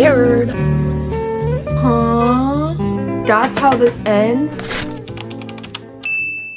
scared. Huh? That's how this ends?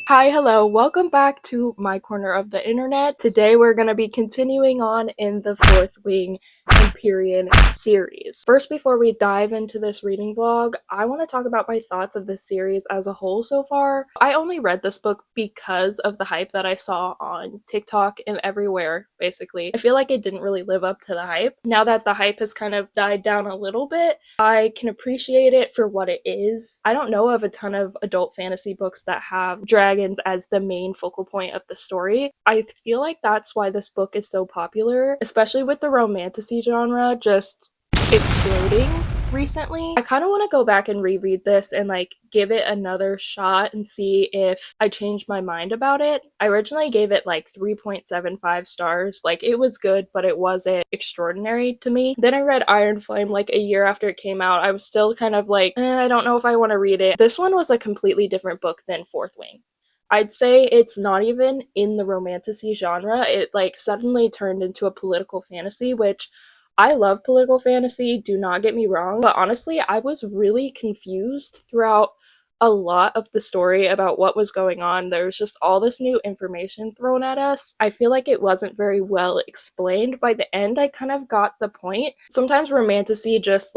Hi, hello, welcome back to my corner of the internet. Today we're going to be continuing on in the Fourth Wing Empyrean series. First, before we dive into this reading vlog, I want to talk about my thoughts of this series as a whole so far. I only read this book because of the hype that I saw on TikTok and everywhere, basically. I feel like it didn't really live up to the hype. Now that the hype has kind of died down a little bit, I can appreciate it for what it is. I don't know of a ton of adult fantasy books that have dragons as the main focal point of the story. I feel like that's why this book is so popular, especially with the romantasy genre just exploding recently. I kind of want to go back and reread this and give it another shot and see if I changed my mind about it. I originally gave it 3.75 stars. It was good, but it wasn't extraordinary to me. Then I read Iron Flame a year after it came out. I was still kind of I don't know if I want to read it. This one was a completely different book than Fourth Wing. I'd say it's not even in the romantasy genre. It suddenly turned into a political fantasy, which I love political fantasy, do not get me wrong, but honestly, I was really confused throughout a lot of the story about what was going on. There was just all this new information thrown at us. I feel like it wasn't very well explained. By the end, I kind of got the point. Sometimes romantasy just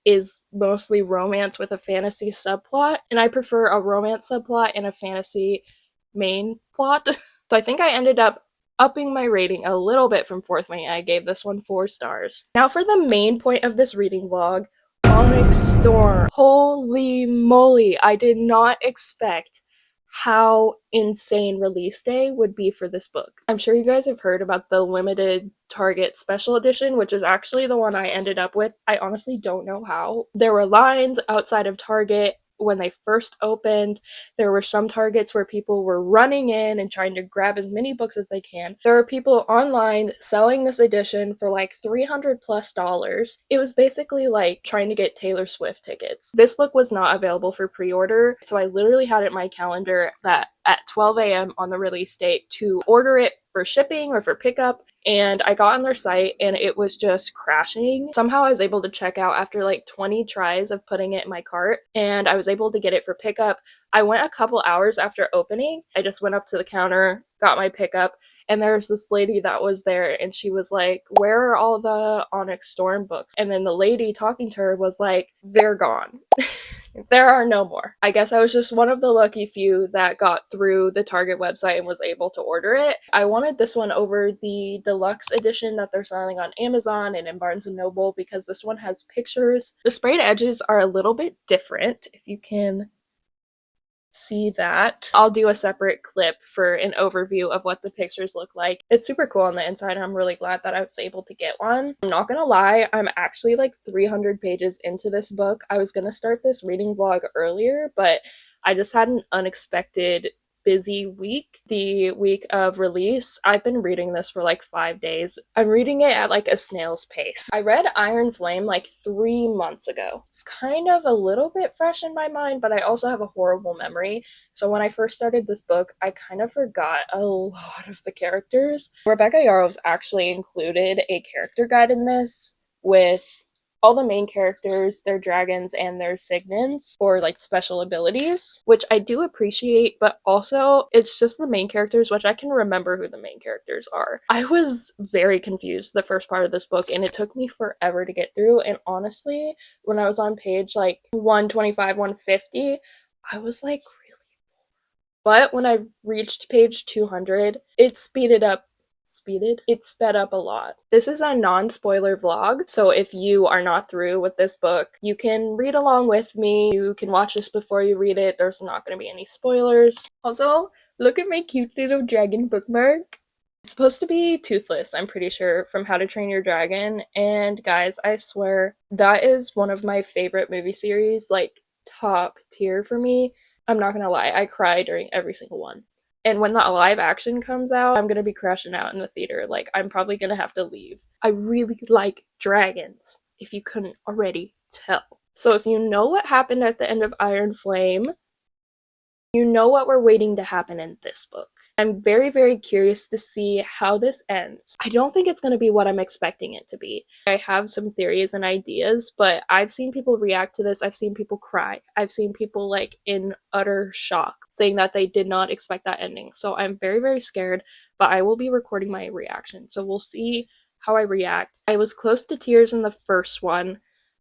is mostly romance with a fantasy subplot, and I prefer a romance subplot and a fantasy main plot. So I think I ended up upping my rating a little bit from Fourth Wing. I gave this one 4 stars. Now for the main point of this reading vlog, Onyx Storm. Holy moly, I did not expect how insane release day would be for this book. I'm sure you guys have heard about the limited Target special edition, which is actually the one I ended up with. I honestly don't know how. There were lines outside of Target when they first opened. There were some Targets where people were running in and trying to grab as many books as they can. There were people online selling this edition for $300+. It was basically trying to get Taylor Swift tickets. This book was not available for pre-order, so I literally had it in my calendar that at 12 a.m. on the release date to order it for shipping or for pickup, and I got on their site and it was just crashing. Somehow I was able to check out after 20 tries of putting it in my cart, and I was able to get it for pickup. I went a couple hours after opening. I just went up to the counter, got my pickup, and there was this lady that was there, and she was like, "Where are all the Onyx Storm books?" And then the lady talking to her was like, "They're gone." There are no more. I guess I was just one of the lucky few that got through the Target website and was able to order it. I wanted this one over the deluxe edition that they're selling on Amazon and in Barnes & Noble because this one has pictures. The sprayed edges are a little bit different, if you can see that. I'll do a separate clip for an overview of what the pictures look like. It's super cool on the inside, and I'm really glad that I was able to get one. I'm not gonna lie, I'm actually 300 pages into this book. I was gonna start this reading vlog earlier, but I just had an unexpected busy week. The week of release, I've been reading this for 5 days. I'm reading it at a snail's pace. I read Iron Flame 3 months ago. It's kind of a little bit fresh in my mind, but I also have a horrible memory. So when I first started this book, I kind of forgot a lot of the characters. Rebecca Yarros actually included a character guide in this with all the main characters, their dragons, and their signets, or special abilities, which I do appreciate, but also it's just the main characters, which I can remember who the main characters are. I was very confused the first part of this book, and it took me forever to get through, and honestly, when I was on page 125, 150, I was really bored. But when I reached page 200, it sped up a lot. This is a non-spoiler vlog, so if you are not through with this book, you can read along with me. You can watch this before you read it. There's not going to be any spoilers. Also, look at my cute little dragon bookmark. It's supposed to be toothless, I'm pretty sure, from How to Train Your Dragon, and guys, I swear, that is one of my favorite movie series, top tier for me. I'm not gonna lie, I cry during every single one. And when the live action comes out, I'm gonna be crashing out in the theater. I'm probably gonna have to leave. I really like dragons, if you couldn't already tell. So if you know what happened at the end of Iron Flame, you know what we're waiting to happen in this book. I'm very, very curious to see how this ends. I don't think it's going to be what I'm expecting it to be. I have some theories and ideas, but I've seen people react to this. I've seen people cry. I've seen people like in utter shock saying that they did not expect that ending. So I'm very, very scared, but I will be recording my reaction. So we'll see how I react. I was close to tears in the first one.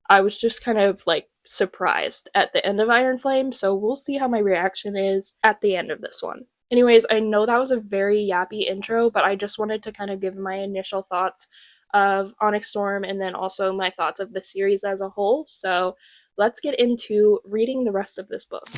I was just kind of like surprised at the end of Iron Flame, so we'll see how my reaction is at the end of this one. Anyways, I know that was a very yappy intro, but I just wanted to kind of give my initial thoughts of Onyx Storm and then also my thoughts of the series as a whole. So let's get into reading the rest of this book.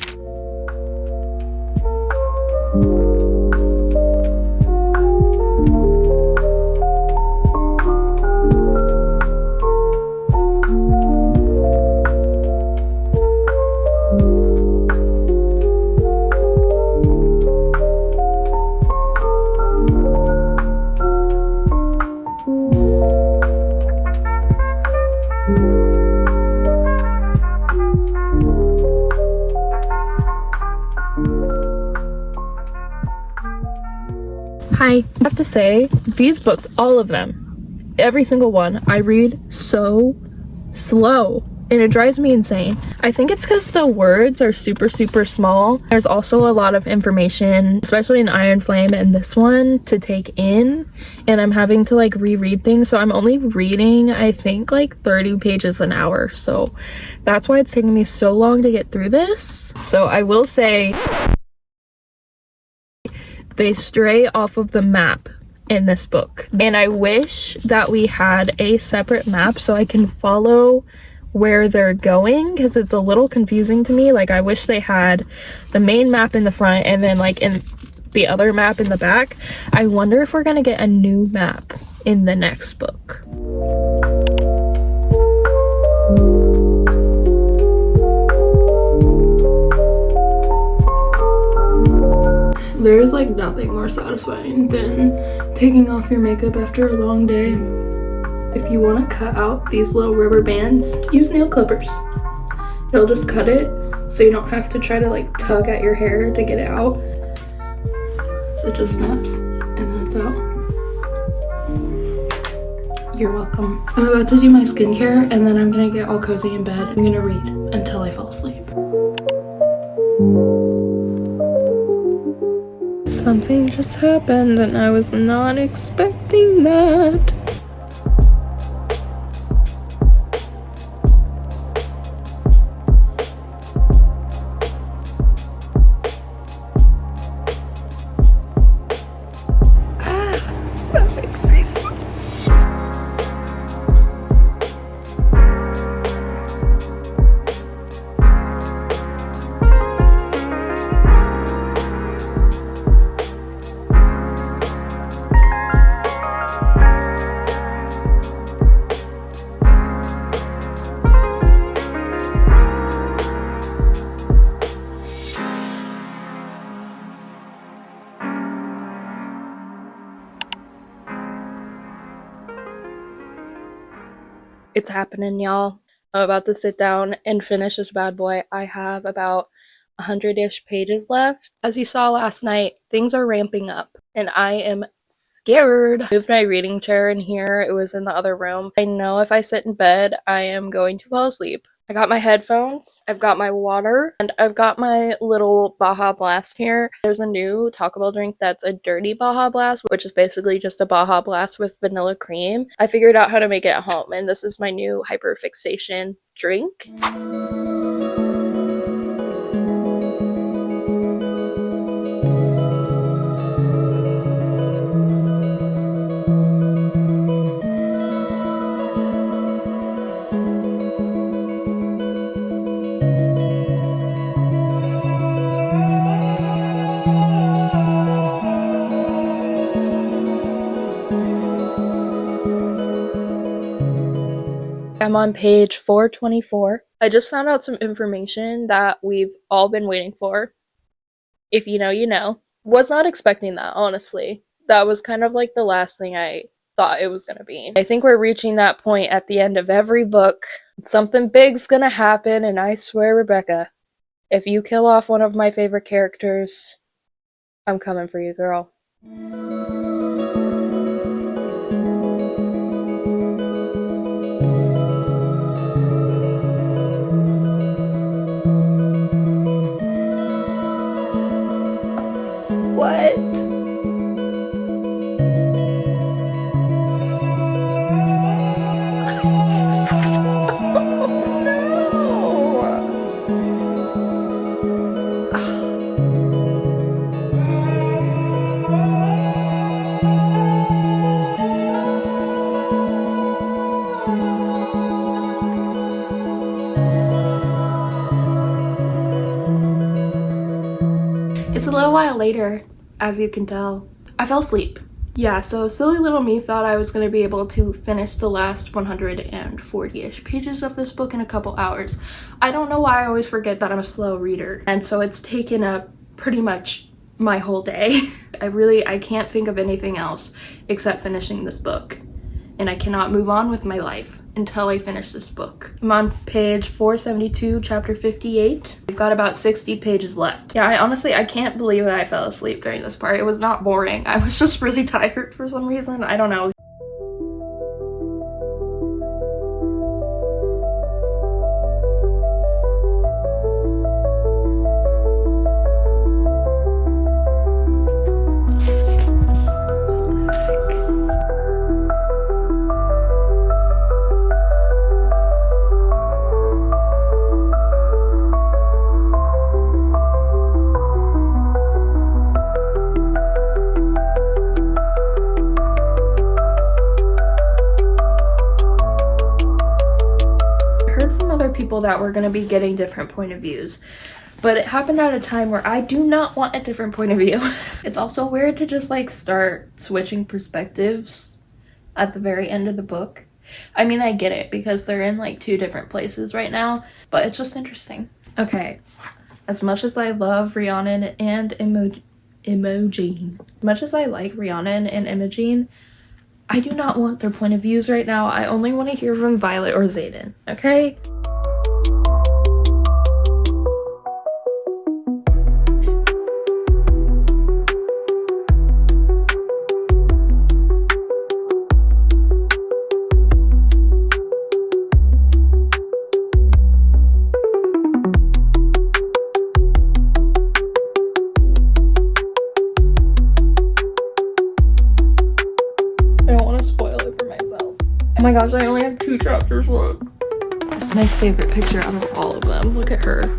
I have to say, these books, all of them, every single one, I read so slow and it drives me insane. I think it's because the words are super, super small. There's also a lot of information, especially in Iron Flame and this one, to take in, and I'm having to like reread things, so I'm only reading, I think, like 30 pages an hour, so that's why it's taking me so long to get through this. So I will say they stray off of the map in this book, and I wish that we had a separate map so I can follow where they're going, because it's a little confusing to me. Like, I wish they had the main map in the front and then like in the other map in the back. I wonder if we're gonna get a new map in the next book. There's like nothing more satisfying than taking off your makeup after a long day. If you want to cut out these little rubber bands, use nail clippers. It'll just cut it so you don't have to try to like tug at your hair to get it out. So it just snaps and then it's out. You're welcome. I'm about to do my skincare and then I'm gonna get all cozy in bed. I'm gonna read until I fall asleep. Something just happened and I was not expecting that. That makes me so. It's happening, y'all. I'm about to sit down and finish this bad boy. I have about 100-ish pages left. As you saw last night, things are ramping up and I am scared. I moved my reading chair in here. It was in the other room. I know if I sit in bed, I am going to fall asleep. I got my headphones, I've got my water, and I've got my little Baja Blast here. There's a new Taco Bell drink that's a dirty Baja Blast, which is basically just a Baja Blast with vanilla cream. I figured out how to make it at home, and this is my new hyperfixation drink. I'm on page 424. I just found out some information that we've all been waiting for. If you know, you know. Was not expecting that, honestly. That was kind of like the last thing I thought it was gonna be. I think we're reaching that point at the end of every book. Something big's gonna happen, and I swear, Rebecca, if you kill off one of my favorite characters, I'm coming for you, girl. What? It's a little while later, as you can tell. I fell asleep. Yeah, so silly little me thought I was going to be able to finish the last 140-ish pages of this book in a couple hours. I don't know why I always forget that I'm a slow reader, and so it's taken up pretty much my whole day. I can't think of anything else except finishing this book, and I cannot move on with my life until I finish this book. I'm on page 472, chapter 58. We've got about 60 pages left. Yeah, I can't believe that I fell asleep during this part. It was not boring. I was just really tired for some reason. I don't know. People that were going to be getting different point of views, but it happened at a time where I do not want a different point of view. It's also weird to just like start switching perspectives at the very end of the book. I mean, I get it because they're in like two different places right now, but it's just interesting. Okay, as much as I love Rhiannon and Imogen, as much as I like Rhiannon and Imogen, I do not want their point of views right now. I only want to hear from Violet or Xaden, okay? Oh my gosh, I only have 2 chapters left. This is my favorite picture out of all of them. Look at her.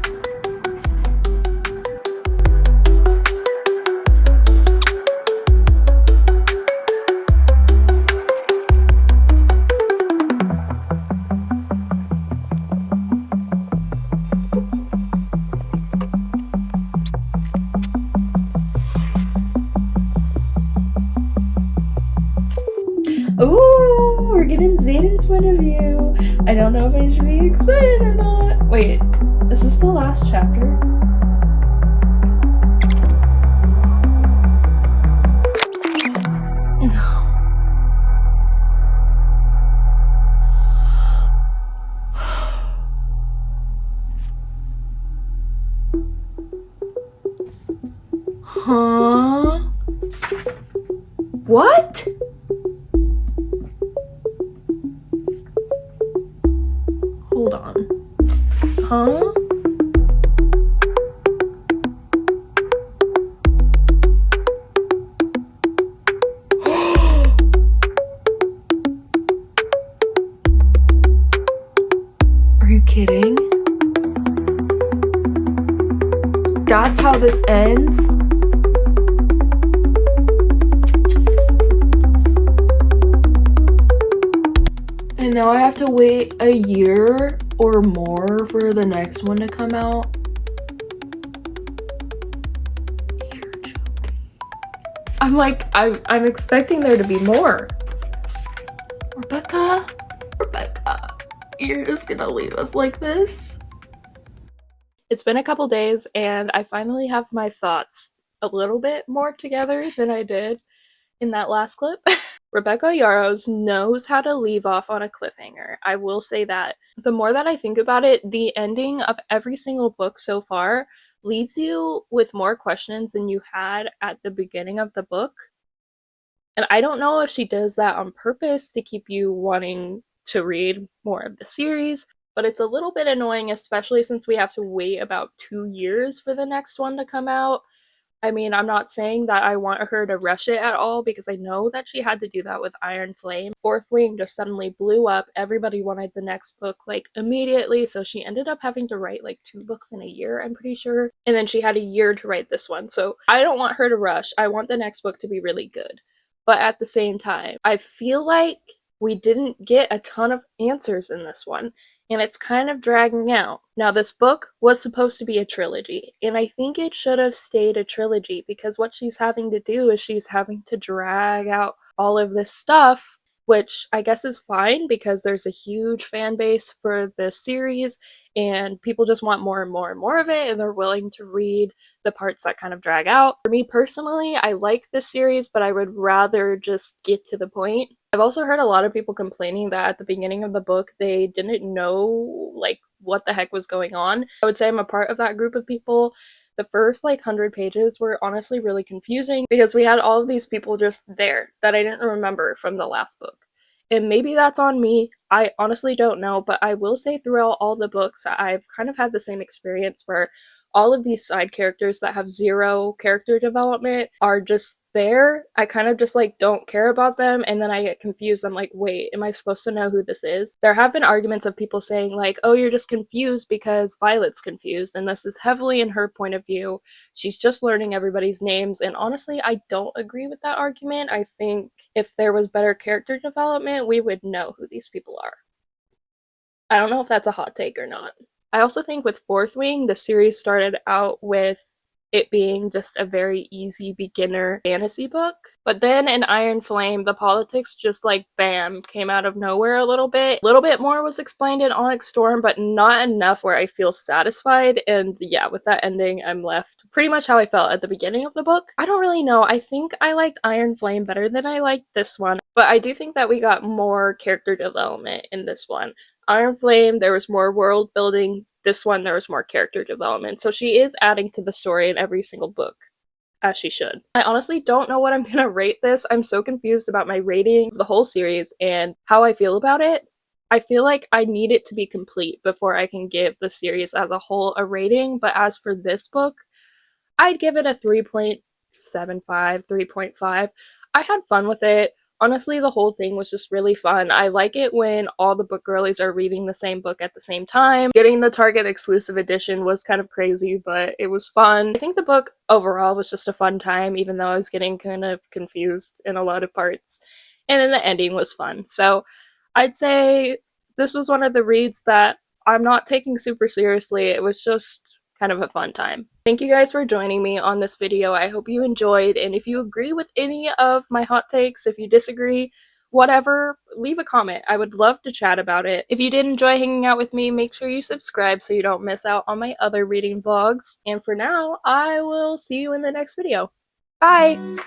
Ooh, we're getting Xaden's point of view. I don't know if I should be excited or not. Wait, is this the last chapter? No. Huh? What? Hold on. Huh? Are you kidding? That's how this ends? And now I have to wait a year or more for the next one to come out. You're joking. I'm expecting there to be more. Rebecca, you're just gonna leave us like this? It's been a couple days and I finally have my thoughts a little bit more together than I did in that last clip. Rebecca Yarros knows how to leave off on a cliffhanger. I will say that. The more that I think about it, the ending of every single book so far leaves you with more questions than you had at the beginning of the book. And I don't know if she does that on purpose to keep you wanting to read more of the series, but it's a little bit annoying, especially since we have to wait about 2 years for the next one to come out. I mean, I'm not saying that I want her to rush it at all because I know that she had to do that with Iron Flame. Fourth Wing just suddenly blew up. Everybody wanted the next book like immediately, so she ended up having to write like 2 books in a year, I'm pretty sure. And then she had a year to write this one. So I don't want her to rush. I want the next book to be really good. But at the same time, I feel like we didn't get a ton of answers in this one, and it's kind of dragging out. Now, this book was supposed to be a trilogy, and I think it should have stayed a trilogy because what she's having to do is she's having to drag out all of this stuff, which I guess is fine because there's a huge fan base for this series, and people just want more and more and more of it, and they're willing to read the parts that kind of drag out. For me personally, I like this series, but I would rather just get to the point. I've also heard a lot of people complaining that at the beginning of the book they didn't know like what the heck was going on. I would say I'm a part of that group of people. The first like 100 pages were honestly really confusing because we had all of these people just there that I didn't remember from the last book. And maybe that's on me. I honestly don't know, but I will say throughout all the books, I've kind of had the same experience where all of these side characters that have zero character development are just there. I kind of just like don't care about them, and then I get confused. I'm like, wait, am I supposed to know who this is? There have been arguments of people saying like, oh, you're just confused because Violet's confused, and this is heavily in her point of view. She's just learning everybody's names, and honestly, I don't agree with that argument. I think if there was better character development, we would know who these people are. I don't know if that's a hot take or not. I also think with Fourth Wing, the series started out with it being just a very easy beginner fantasy book. But then in Iron Flame, the politics just like bam came out of nowhere a little bit. A little bit more was explained in Onyx Storm, but not enough where I feel satisfied. And yeah, with that ending, I'm left pretty much how I felt at the beginning of the book. I don't really know. I think I liked Iron Flame better than I liked this one, but I do think that we got more character development in this one. Iron Flame, there was more world building. This one, there was more character development. So she is adding to the story in every single book, as she should. I honestly don't know what I'm gonna rate this. I'm so confused about my rating of the whole series and how I feel about it. I feel like I need it to be complete before I can give the series as a whole a rating, but as for this book, I'd give it a 3.75, 3.5. I had fun with it. Honestly, the whole thing was just really fun. I like it when all the book girlies are reading the same book at the same time. Getting the Target exclusive edition was kind of crazy, but it was fun. I think the book overall was just a fun time, even though I was getting kind of confused in a lot of parts. And then the ending was fun. So I'd say this was one of the reads that I'm not taking super seriously. It was just kind of a fun time. Thank you guys for joining me on this video. I hope you enjoyed, and if you agree with any of my hot takes, if you disagree, whatever, leave a comment. I would love to chat about it. If you did enjoy hanging out with me, make sure you subscribe so you don't miss out on my other reading vlogs. And for now, I will see you in the next video. Bye!